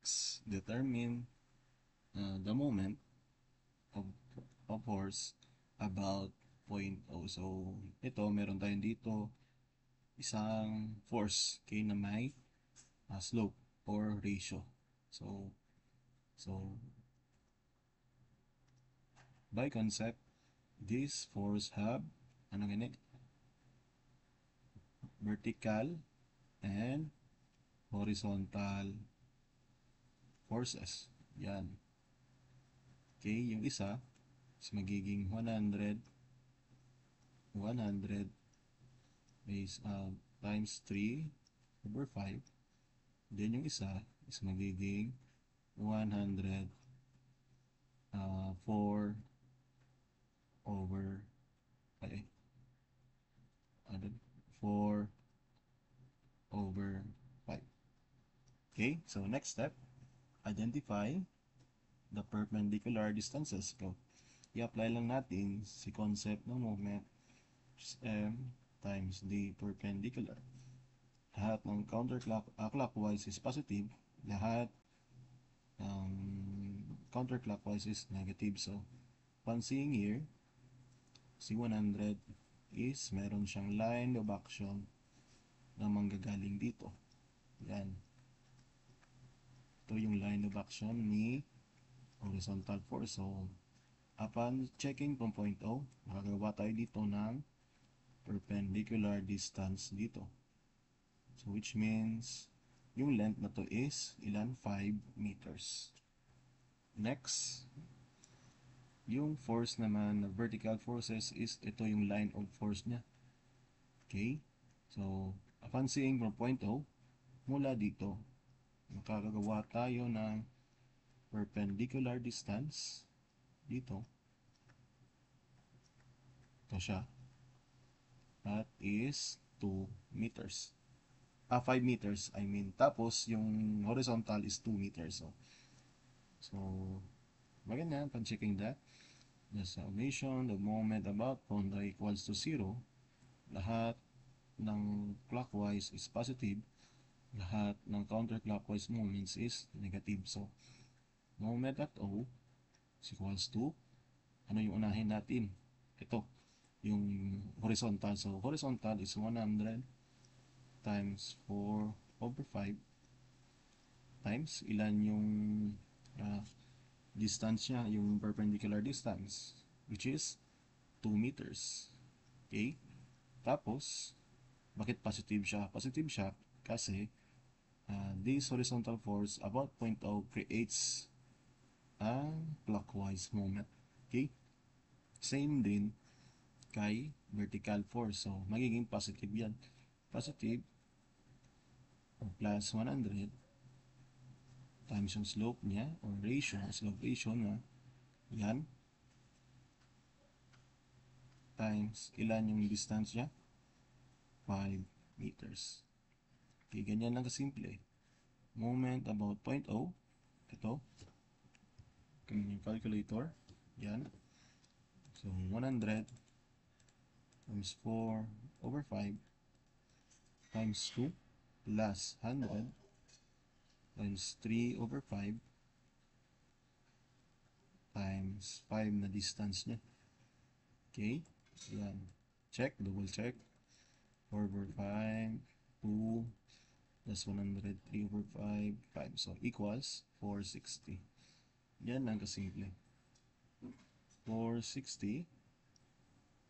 Next, determine the moment of, force about point O. So, ito, meron tayong dito isang force, okay, na may slope or ratio. So by concept, this force have ano ganit? Vertical and horizontal forces. Yan. Okay, yung isa is magiging 100 is times 3/5. Then yung isa is magiging 100 4 over ay, 4 over 5. Okay, so next step, identify the perpendicular distances. Go. I-apply lang natin si concept ng moment, which is m times the perpendicular. Lahat ng counterclockwise is positive, lahat counterclockwise is negative. So, pansin here, si 100 is meron siyang line of action na manggagaling dito. Yan. Ito yung line of action ni horizontal force. So, upon checking from point O, makagawa tayo dito ng perpendicular distance dito. So, which means, yung length na to is, ilan? 5 meters. Next, yung force naman na vertical forces is, ito yung line of force niya. Okay? So, upon seeing from point O, mula dito, makakagawa tayo ng perpendicular distance dito. Ito siya. That is 2 meters. 5 meters, I mean. Tapos, yung horizontal is 2 meters. So maganda, pan-checking that. The summation, the moment about Honda equals to 0. Lahat ng clockwise is positive. Lahat ng counterclockwise moments is negative. So, moment at O is equals to, ano yung unahin natin? Ito, yung horizontal. So, horizontal is 100 times 4 over 5 times ilan yung distance niya, yung perpendicular distance, which is 2 meters. Okay? Tapos, bakit positive siya? Positive siya kasi this horizontal force about point O creates a clockwise moment. Okay? Same din kay vertical force. So, magiging positive yan. Positive plus 100 times yung slope niya or ratio, slope ratio na yan times ilan yung distance niya? 5 meters. Okay, ganyan lang kasimple. Moment about point O. Ito. Yung calculator. Yan. So, 100 times 4 over 5 times 2 plus 100 times 3 over 5 times 5 na distance niya. Okay? Yan. Check. Double check. 4 over 5, 2 plus 100, 3 over 5, 5. So, equals 460. Yan lang kasimple. 460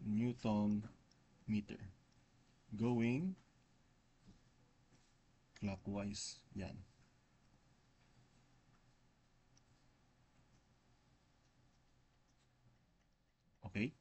Newton meter. Going clockwise. Yan. Okay?